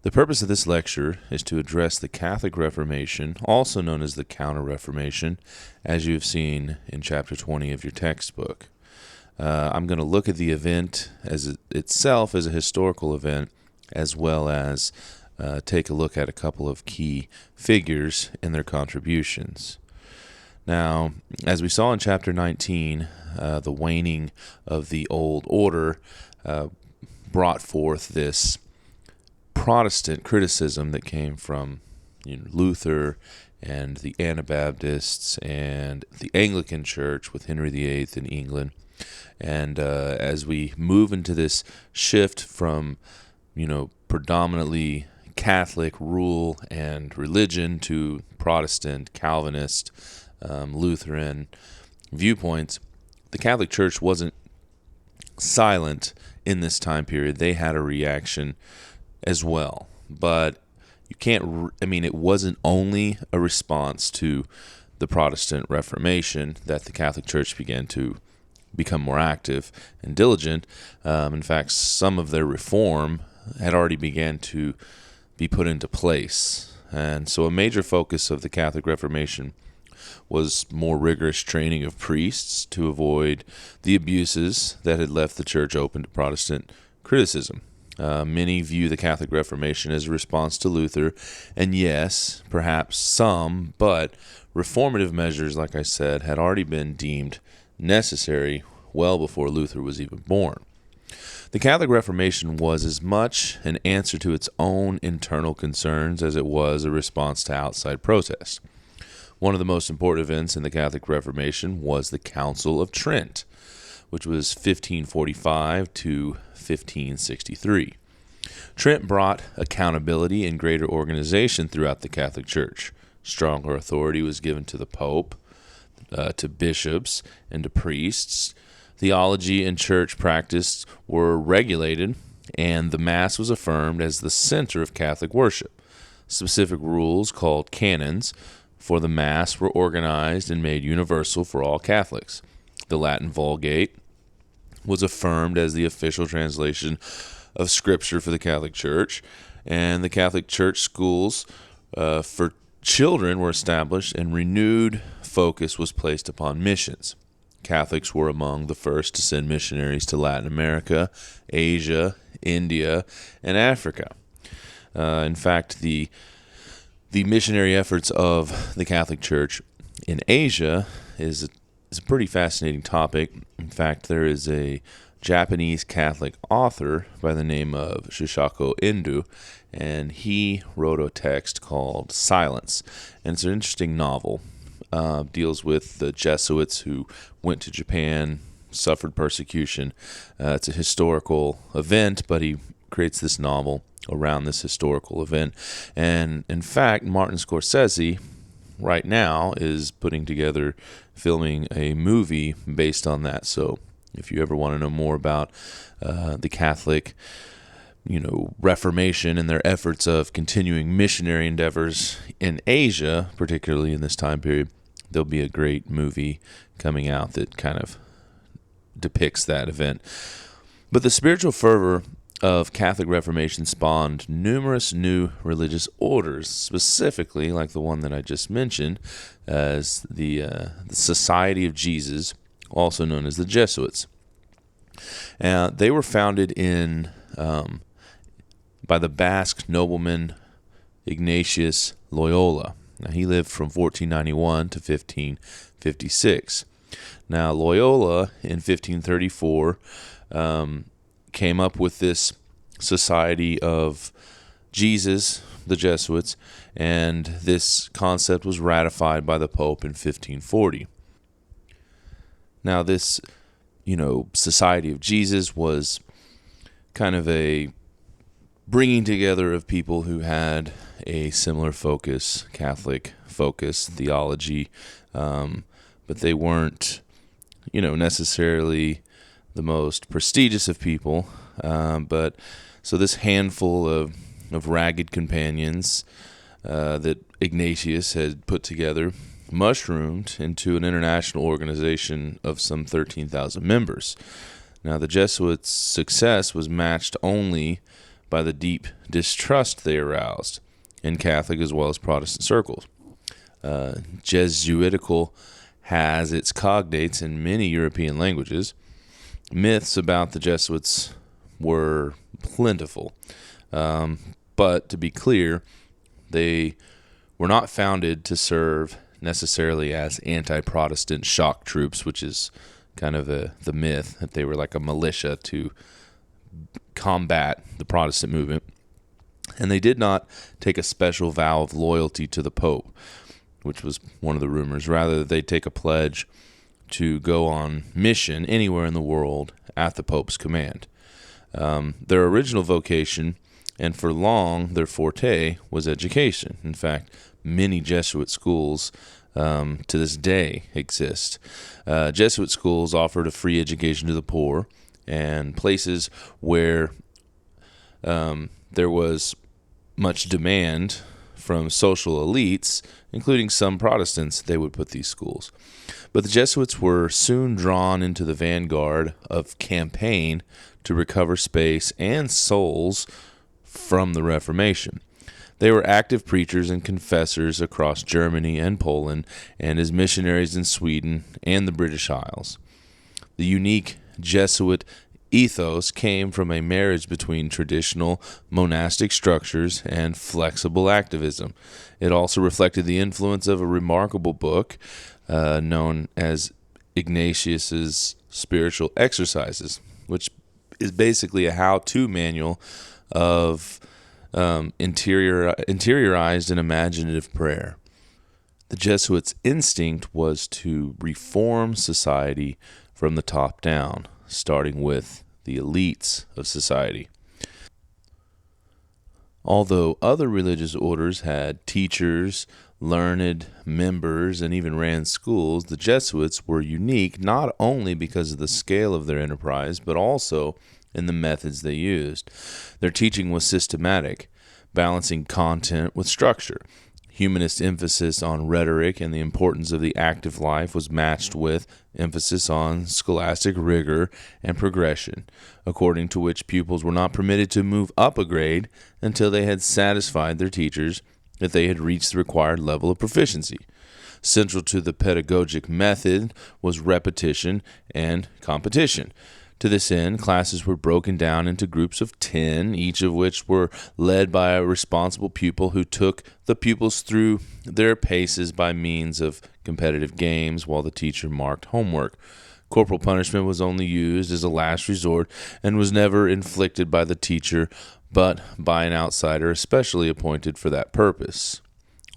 The purpose of this lecture is to address the Catholic Reformation, also known as the Counter-Reformation, as you have seen in Chapter 20 of your textbook. I'm going to look at the event itself as a historical event, as well as take a look at a couple of key figures and their contributions. Now, as we saw in Chapter 19, the waning of the old order brought forth this Protestant criticism that came from Luther and the Anabaptists and the Anglican Church with Henry VIII in England. And as we move into this shift from, predominantly Catholic rule and religion to Protestant, Calvinist, Lutheran viewpoints, the Catholic Church wasn't silent in this time period. They had a reaction as well. But you can't, it wasn't only a response to the Protestant Reformation that the Catholic Church began to become more active and diligent. In fact, some of their reform had already began to be put into place. And so a major focus of the Catholic Reformation was more rigorous training of priests to avoid the abuses that had left the church open to Protestant criticism. Many view the Catholic Reformation as a response to Luther, and yes, perhaps some, but reformative measures, like I said, had already been deemed necessary well before Luther was even born. The Catholic Reformation was as much an answer to its own internal concerns as it was a response to outside protest. One of the most important events in the Catholic Reformation was the Council of Trent, which was 1545 to 1563. Trent brought accountability and greater organization throughout the Catholic Church. Stronger authority was given to the Pope, to bishops, and to priests. Theology and church practice were regulated, and the Mass was affirmed as the center of Catholic worship. Specific rules, called canons, for the Mass were organized and made universal for all Catholics. The Latin Vulgate was affirmed as the official translation of Scripture for the Catholic Church, and the Catholic Church schools for children were established, and renewed focus was placed upon missions. Catholics were among the first to send missionaries to Latin America, Asia, India, and Africa. In fact, the missionary efforts of the Catholic Church in Asia is a pretty fascinating topic. In fact, there is a Japanese Catholic author by the name of Shishaku Endo, and he wrote a text called Silence. And it's an interesting novel. Deals with the Jesuits who went to Japan, suffered persecution. It's a historical event, but he creates this novel around this historical event. And in fact, Martin Scorsese right now is filming a movie based on that. So if you ever want to know more about the Catholic Reformation and their efforts of continuing missionary endeavors in Asia, particularly in this time period, there'll be a great movie coming out that kind of depicts that event. But the spiritual fervor of Catholic Reformation spawned numerous new religious orders, specifically like the one that I just mentioned, as the Society of Jesus, also known as the Jesuits. They were founded by the Basque nobleman Ignatius Loyola. Now, he lived from 1491 to 1556. Now, Loyola in 1534 came up with this Society of Jesus, the Jesuits, and this concept was ratified by the Pope in 1540. Now, this, Society of Jesus was kind of a bringing together of people who had a similar focus, Catholic focus, theology, but they weren't, necessarily the most prestigious of people. But so this handful of ragged companions that Ignatius had put together mushroomed into an international organization of some 13,000 members. Now, the Jesuits' success was matched only by the deep distrust they aroused in Catholic as well as Protestant circles. Jesuitical has its cognates in many European languages. Myths about the Jesuits were plentiful, but to be clear, they were not founded to serve necessarily as anti-Protestant shock troops, which is kind of the myth, that they were like a militia to combat the Protestant movement. And they did not take a special vow of loyalty to the Pope, which was one of the rumors. Rather, they take a pledge to go on mission anywhere in the world at the Pope's command. Their original vocation, and for long their forte, was education. In fact, many Jesuit schools to this day exist. Jesuit schools offered a free education to the poor, and places where there was much demand from social elites, including some Protestants, they would put these schools. But the Jesuits were soon drawn into the vanguard of campaign to recover space and souls from the Reformation. They were active preachers and confessors across Germany and Poland, and as missionaries in Sweden and the British Isles. The unique Jesuit ethos came from a marriage between traditional monastic structures and flexible activism. It also reflected the influence of a remarkable book known as Ignatius's Spiritual Exercises, which is basically a how-to manual of interiorized and imaginative prayer. The Jesuits' instinct was to reform society from the top down, starting with the elites of society. Although other religious orders had teachers, learned members, and even ran schools, the Jesuits were unique not only because of the scale of their enterprise, but also in the methods they used. Their teaching was systematic, balancing content with structure. Humanist emphasis on rhetoric and the importance of the active life was matched with emphasis on scholastic rigor and progression, according to which pupils were not permitted to move up a grade until they had satisfied their teachers that they had reached the required level of proficiency. Central to the pedagogic method was repetition and competition. To this end, classes were broken down into groups of 10, each of which were led by a responsible pupil who took the pupils through their paces by means of competitive games while the teacher marked homework. Corporal punishment was only used as a last resort and was never inflicted by the teacher, but by an outsider especially appointed for that purpose.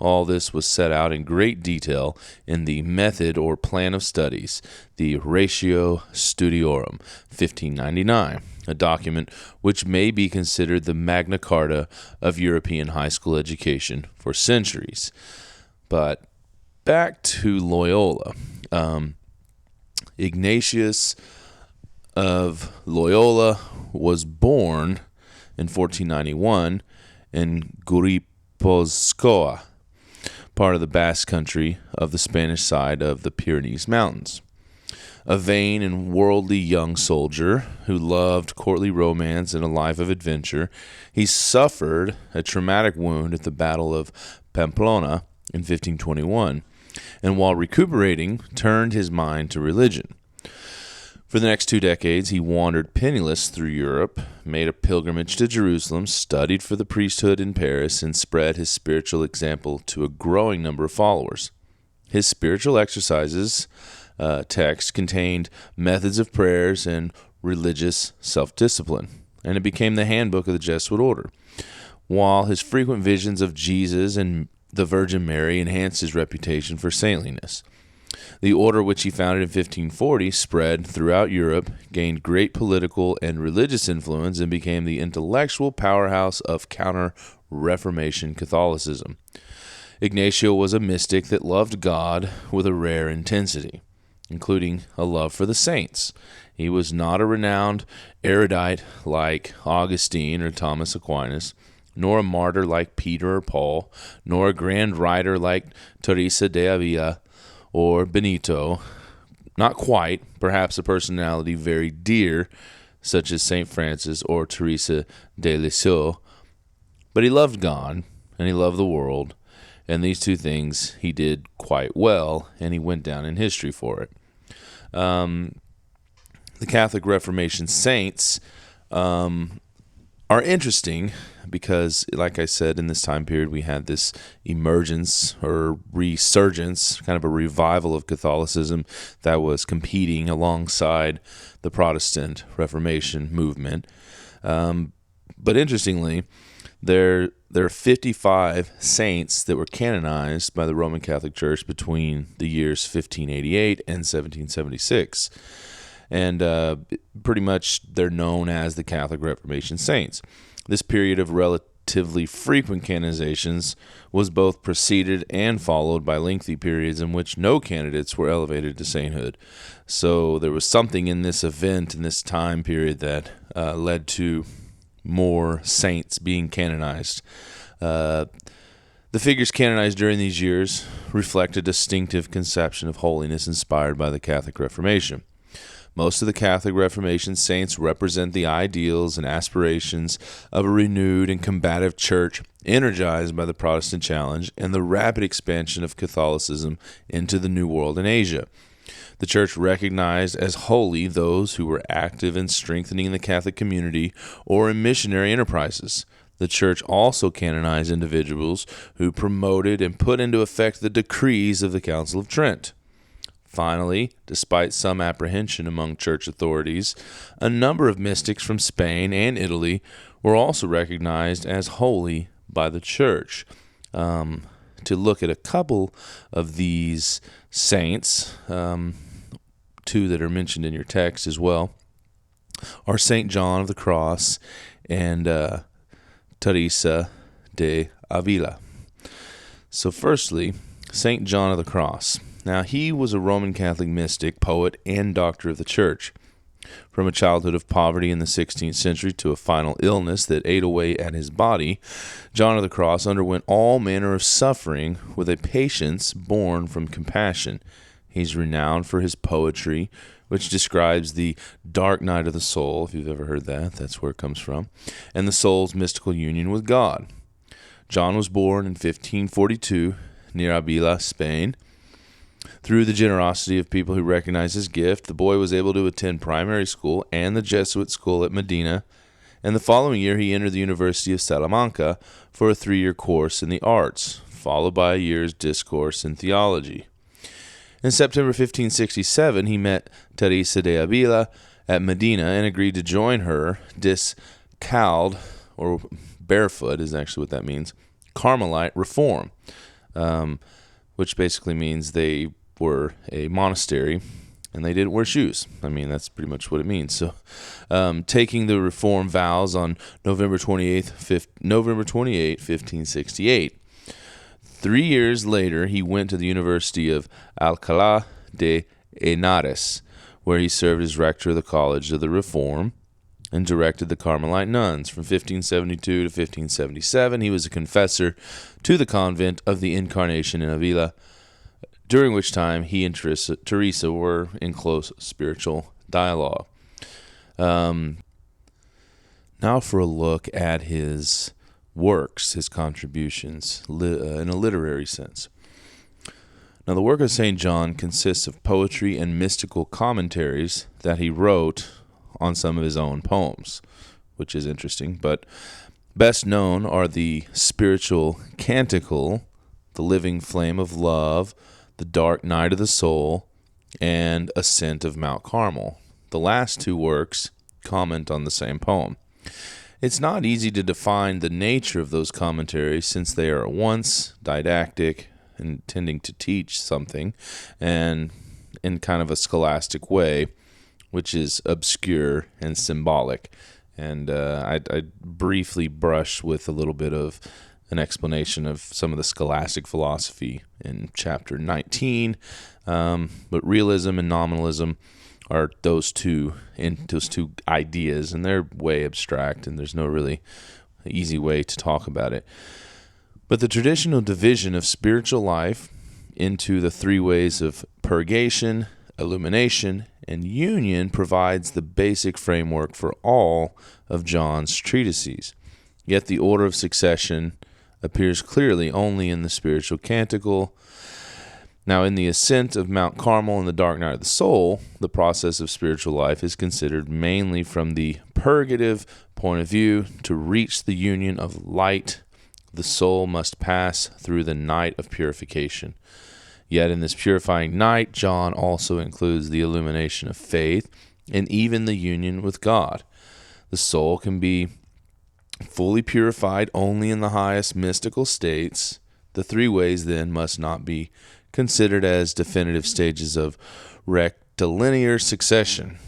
All this was set out in great detail in the Method or Plan of Studies, the Ratio Studiorum, 1599, a document which may be considered the Magna Carta of European high school education for centuries. But back to Loyola. Ignatius of Loyola was born in 1491 in Guipuzcoa, part of the Basque Country of the Spanish side of the Pyrenees Mountains. A vain and worldly young soldier who loved courtly romance and a life of adventure, he suffered a traumatic wound at the Battle of Pamplona in 1521, and while recuperating, turned his mind to religion. For the next 2 decades, he wandered penniless through Europe, made a pilgrimage to Jerusalem, studied for the priesthood in Paris, and spread his spiritual example to a growing number of followers. His spiritual exercises text contained methods of prayers and religious self-discipline, and it became the handbook of the Jesuit order. While his frequent visions of Jesus and the Virgin Mary enhanced his reputation for saintliness. The order, which he founded in 1540, spread throughout Europe, gained great political and religious influence, and became the intellectual powerhouse of Counter-Reformation Catholicism. Ignatio was a mystic that loved God with a rare intensity, including a love for the saints. He was not a renowned erudite like Augustine or Thomas Aquinas, nor a martyr like Peter or Paul, nor a grand writer like Teresa de Avila or Benito. Not quite, perhaps a personality very dear, such as St. Francis or Teresa de Lisieux. But he loved God, and he loved the world, and these two things he did quite well, and he went down in history for it. The Catholic Reformation saints are interesting because, like I said, in this time period, we had this emergence or resurgence, kind of a revival of Catholicism that was competing alongside the Protestant Reformation movement. But interestingly, there are 55 saints that were canonized by the Roman Catholic Church between the years 1588 and 1776. And pretty much they're known as the Catholic Reformation saints. This period of relatively frequent canonizations was both preceded and followed by lengthy periods in which no candidates were elevated to sainthood. So there was something in this event, in this time period, that led to more saints being canonized. The figures canonized during these years reflect a distinctive conception of holiness inspired by the Catholic Reformation. Most of the Catholic Reformation saints represent the ideals and aspirations of a renewed and combative church energized by the Protestant challenge and the rapid expansion of Catholicism into the New World in Asia. The church recognized as holy those who were active in strengthening the Catholic community or in missionary enterprises. The church also canonized individuals who promoted and put into effect the decrees of the Council of Trent. Finally, despite some apprehension among church authorities, a number of mystics from Spain and Italy were also recognized as holy by the church. To look at a couple of these saints, two that are mentioned in your text as well, are St. John of the Cross and Teresa de Avila. So firstly, St. John of the Cross. Now, he was a Roman Catholic mystic, poet, and doctor of the church. From a childhood of poverty in the 16th century to a final illness that ate away at his body, John of the Cross underwent all manner of suffering with a patience born from compassion. He's renowned for his poetry, which describes the dark night of the soul, if you've ever heard that, that's where it comes from, and the soul's mystical union with God. John was born in 1542 near Avila, Spain. Through the generosity of people who recognized his gift, the boy was able to attend primary school and the Jesuit school at Medina, and the following year he entered the University of Salamanca for a 3-year course in the arts, followed by a year's discourse in theology. In September 1567, he met Teresa de Avila at Medina and agreed to join her discalced, or barefoot is actually what that means, Carmelite reform, which basically means they were a monastery and they didn't wear shoes. I mean, that's pretty much what it means. So, taking the reform vows on November 28, 1568. 3 years later, he went to the University of Alcalá de Henares, where he served as rector of the College of the Reform and directed the Carmelite nuns. From 1572 to 1577, he was a confessor to the convent of the Incarnation in Avila, during which time he and Teresa were in close spiritual dialogue. Now for a look at his works, his contributions, in a literary sense. Now, the work of St. John consists of poetry and mystical commentaries that he wrote on some of his own poems, which is interesting. But best known are the spiritual canticle, the living flame of love, the dark night of the soul, and Ascent of Mount Carmel. The last two works comment on the same poem. It's not easy to define the nature of those commentaries since they are at once didactic, intending to teach something, and in kind of a scholastic way, which is obscure and symbolic. And I briefly brush with a little bit of an explanation of some of the scholastic philosophy in chapter 19, but realism and nominalism are those two ideas, and they're way abstract, and there's no really easy way to talk about it. But the traditional division of spiritual life into the three ways of purgation, illumination, and union provides the basic framework for all of John's treatises. Yet the order of succession appears clearly only in the spiritual canticle. Now, in the ascent of Mount Carmel and the dark night of the soul, the process of spiritual life is considered mainly from the purgative point of view. To reach the union of light, the soul must pass through the night of purification. Yet in this purifying night, John also includes the illumination of faith and even the union with God. The soul can be fully purified only in the highest mystical states. The three ways, then, must not be considered as definitive stages of rectilinear succession.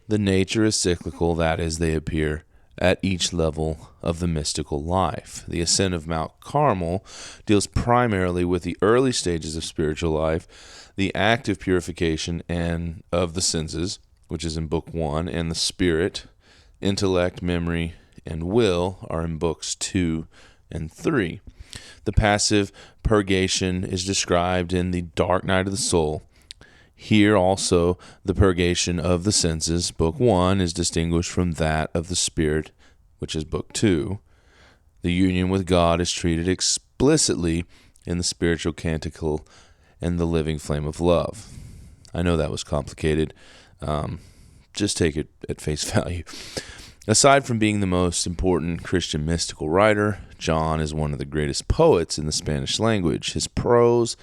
The nature is cyclical, that is, they appear at each level of the mystical life. The ascent of Mount Carmel deals primarily with the early stages of spiritual life, the active purification and of the senses, which is in Book 1, and the spirit, intellect, memory, and will are in Books 2 and 3. The passive purgation is described in the dark night of the soul. Here also the purgation of the senses, Book 1, is distinguished from that of the spirit, which is Book 2. The union with God is treated explicitly in the spiritual canticle and the living flame of love. I know that was complicated. Just take it at face value. Aside from being the most important Christian mystical writer, John is one of the greatest poets in the Spanish language. His prose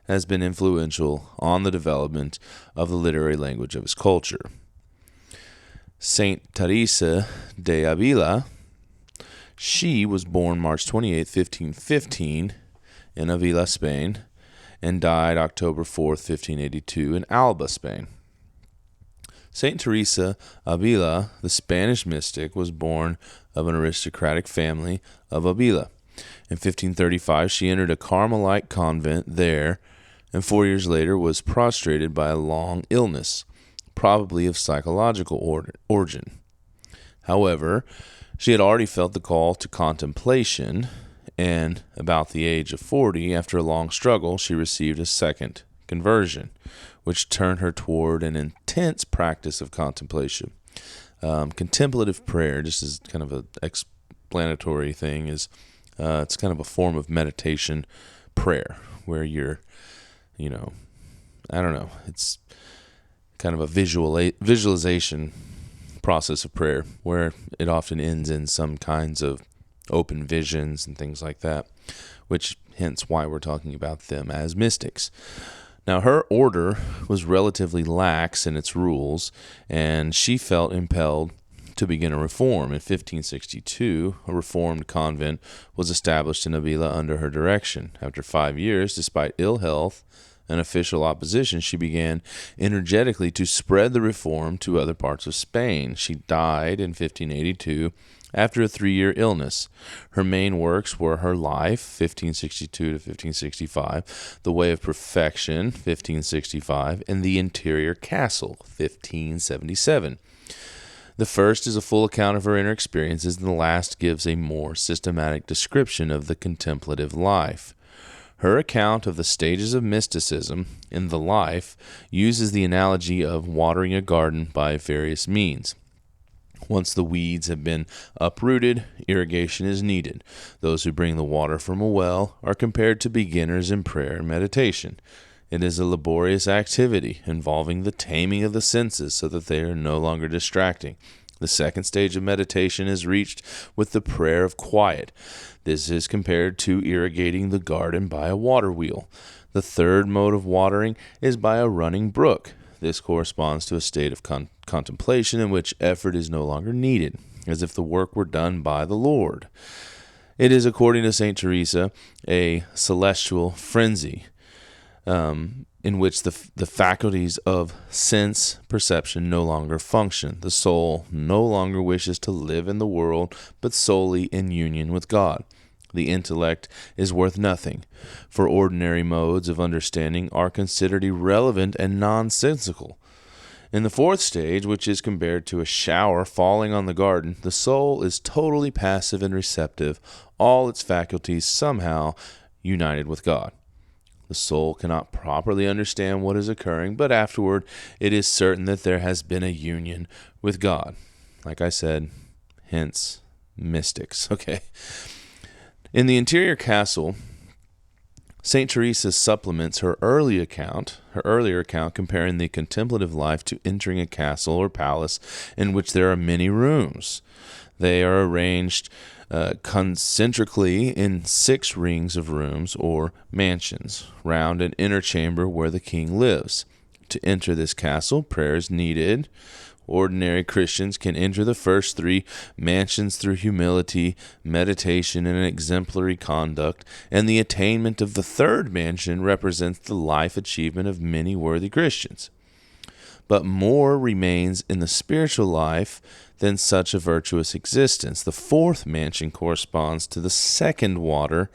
has been influential on the development of the literary language of his culture. Saint Teresa de Avila, she was born March 28, 1515, in Avila, Spain, and died October 4, 1582, in Alba, Spain. Saint Teresa Avila, the Spanish mystic, was born of an aristocratic family of Avila. In 1535, she entered a Carmelite convent there, and 4 years later was prostrated by a long illness, probably of psychological origin. However, she had already felt the call to contemplation, and about the age of 40, after a long struggle, she received a second conversion, which turned her toward an intense practice of contemplation. Contemplative prayer, just as kind of an explanatory thing, is it's kind of a form of meditation prayer where you're, it's kind of a visualization process of prayer where it often ends in some kinds of open visions and things like that, which hence why we're talking about them as mystics. Now, her order was relatively lax in its rules, and she felt impelled to begin a reform. In 1562, a reformed convent was established in Avila under her direction. After 5 years, despite ill health and official opposition, she began energetically to spread the reform to other parts of Spain. She died in 1582 after a 3-year illness. Her main works were her life, 1562 to 1565, The Way of Perfection, 1565, and The Interior Castle, 1577. The first is a full account of her inner experiences, and the last gives a more systematic description of the contemplative life. Her account of the stages of mysticism in the life uses the analogy of watering a garden by various means. Once the weeds have been uprooted, irrigation is needed. Those who bring the water from a well are compared to beginners in prayer and meditation. It is a laborious activity involving the taming of the senses so that they are no longer distracting. The second stage of meditation is reached with the prayer of quiet. This is compared to irrigating the garden by a water wheel. The third mode of watering is by a running brook. This corresponds to a state of contemplation in which effort is no longer needed, as if the work were done by the Lord. It is, according to St. Teresa, a celestial frenzy in which the faculties of sense perception no longer function. The soul no longer wishes to live in the world, but solely in union with God. The intellect is worth nothing, for ordinary modes of understanding are considered irrelevant and nonsensical. In the fourth stage, which is compared to a shower falling on the garden, the soul is totally passive and receptive, all its faculties somehow united with God. The soul cannot properly understand what is occurring, but afterward it is certain that there has been a union with God. Like I said, hence mystics. Okay. In the interior castle, St. Teresa supplements her earlier account comparing the contemplative life to entering a castle or palace in which there are many rooms. They are arranged concentrically in 6 rings of rooms or mansions, round an inner chamber where the king lives. To enter this castle, prayer is needed. Ordinary Christians can enter the first 3 mansions through humility, meditation, and exemplary conduct, and the attainment of the 3rd mansion represents the life achievement of many worthy Christians. But more remains in the spiritual life than such a virtuous existence. The 4th mansion corresponds to the 2nd water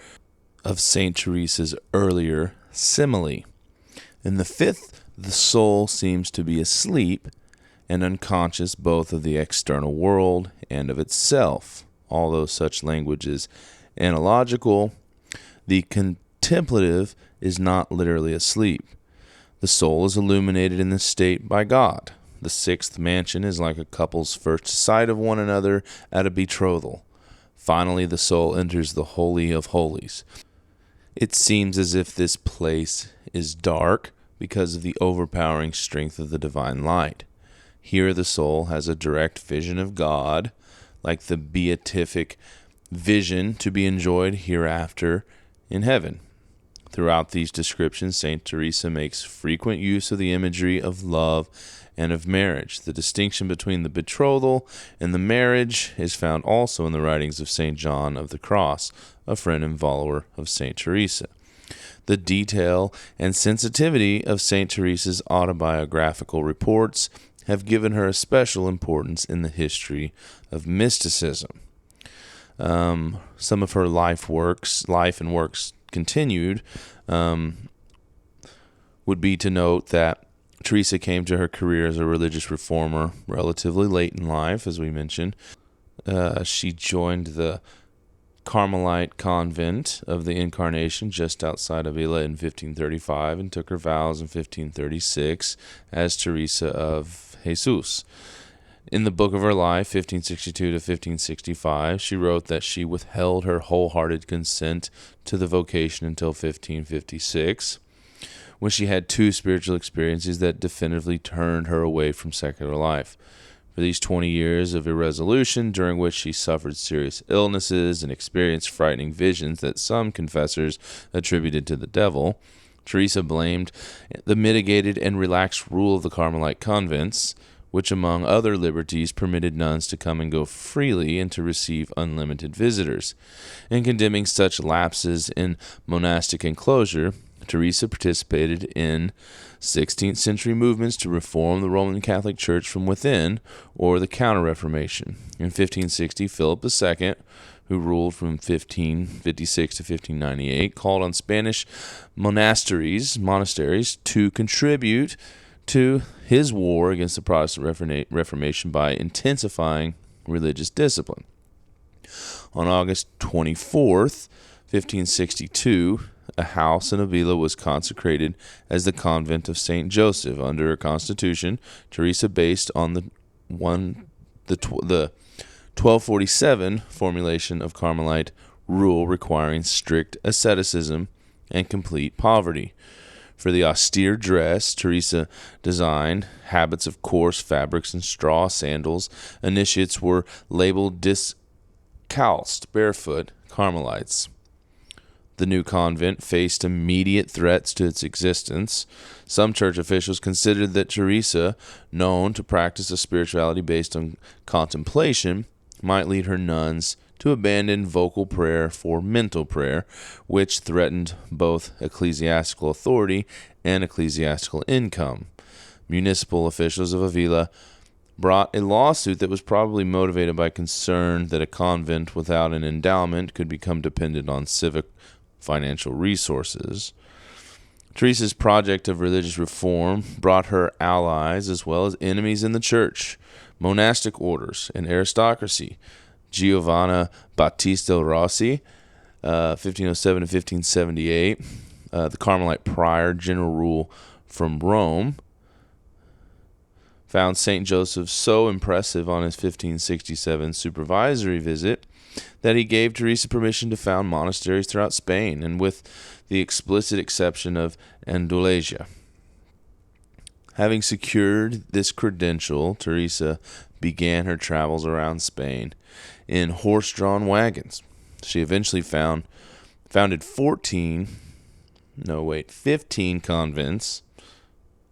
of St. Teresa's earlier simile. In the 5th, the soul seems to be asleep and unconscious both of the external world and of itself. Although such language is analogical, the contemplative is not literally asleep. The soul is illuminated in this state by God. The 6th mansion is like a couple's first sight of one another at a betrothal. Finally, the soul enters the Holy of Holies. It seems as if this place is dark because of the overpowering strength of the divine light. Here the soul has a direct vision of God, like the beatific vision to be enjoyed hereafter in heaven. Throughout these descriptions, St. Teresa makes frequent use of the imagery of love and of marriage. The distinction between the betrothal and the marriage is found also in the writings of St. John of the Cross, a friend and follower of St. Teresa. The detail and sensitivity of St. Teresa's autobiographical reports have given her a special importance in the history of mysticism. Some of her life and works continued would be to note that Teresa came to her career as a religious reformer relatively late in life, as we mentioned. She joined the Carmelite convent of the Incarnation just outside of Avila in 1535 and took her vows in 1536 as Teresa of Jesus. In the book of her life, 1562 to 1565, she wrote that she withheld her wholehearted consent to the vocation until 1556, when she had 2 spiritual experiences that definitively turned her away from secular life. For these 20 years of irresolution, during which she suffered serious illnesses and experienced frightening visions that some confessors attributed to the devil, Teresa blamed the mitigated and relaxed rule of the Carmelite convents, which among other liberties permitted nuns to come and go freely and to receive unlimited visitors. In condemning such lapses in monastic enclosure, Teresa participated in 16th century movements to reform the Roman Catholic Church from within, or the Counter-Reformation. In 1560, Philip II, who ruled from 1556 to 1598, called on Spanish monasteries to contribute to his war against the Protestant Reformation by intensifying religious discipline. On August 24th, 1562, a house in Avila was consecrated as the convent of St. Joseph. Under a constitution, Teresa based on the 1247 formulation of Carmelite rule requiring strict asceticism and complete poverty. For the austere dress, Teresa designed habits of coarse fabrics and straw sandals. Initiates were labeled discalced, barefoot Carmelites. The new convent faced immediate threats to its existence. Some church officials considered that Teresa, known to practice a spirituality based on contemplation, might lead her nuns to abandon vocal prayer for mental prayer, which threatened both ecclesiastical authority and ecclesiastical income. Municipal officials of Avila brought a lawsuit that was probably motivated by concern that a convent without an endowment could become dependent on civic financial resources. Teresa's project of religious reform brought her allies as well as enemies in the church, monastic orders, and aristocracy. Giovanna Battista Rossi, 1507 to 1578, the Carmelite prior general rule from Rome, found St. Joseph so impressive on his 1567 supervisory visit that he gave Teresa permission to found monasteries throughout Spain, and with the explicit exception of Andalusia. Having secured this credential, Teresa began her travels around Spain in horse-drawn wagons. She eventually founded 15 convents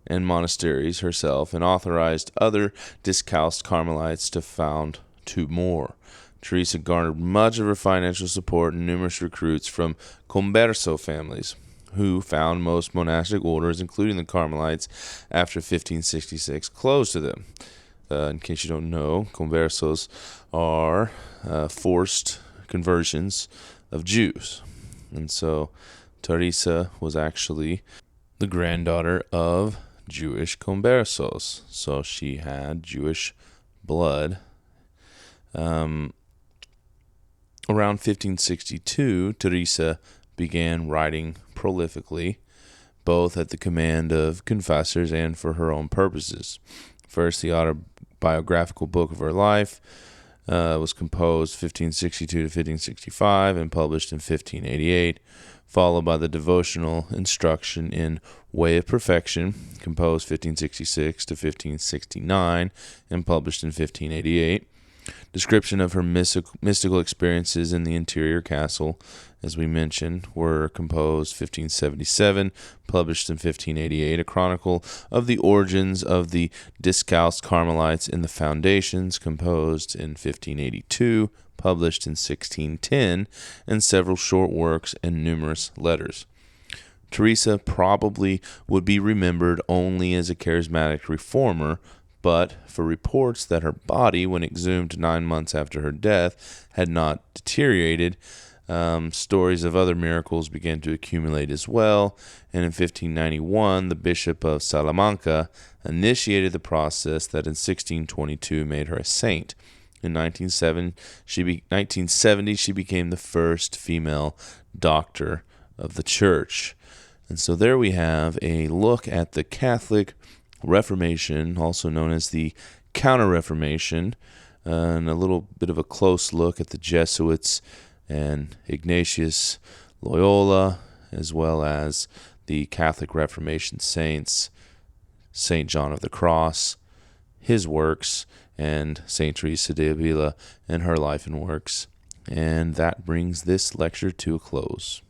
and monasteries herself, and authorized other discalced Carmelites to found 2 more. Teresa garnered much of her financial support and numerous recruits from converso families, who found most monastic orders, including the Carmelites, after 1566 closed to them. In case you don't know, conversos are forced conversions of Jews. And so Teresa was actually the granddaughter of Jewish conversos. So she had Jewish blood. Around 1562, Teresa began writing prolifically, both at the command of confessors and for her own purposes. First, the autobiographical book of her life was composed 1562 to 1565 and published in 1588, followed by the devotional instruction in Way of Perfection, composed 1566 to 1569 and published in 1588. Description of her mystical experiences in the interior castle, as we mentioned, were composed 1577, published in 1588. A chronicle of the origins of the discalced Carmelites in the Foundations, composed in 1582, published in 1610, and several short works and numerous letters. Teresa probably would be remembered only as a charismatic reformer, but for reports that her body, when exhumed 9 months after her death, had not deteriorated, stories of other miracles began to accumulate as well, and in 1591, the Bishop of Salamanca initiated the process that in 1622 made her a saint. In 1970, she became the first female doctor of the Church. And so there we have a look at the Catholic Reformation, also known as the Counter-Reformation, and a little bit of a close look at the Jesuits and Ignatius Loyola, as well as the Catholic Reformation saints, St. John of the Cross, his works, and St. Teresa de Avila and her life and works. And that brings this lecture to a close.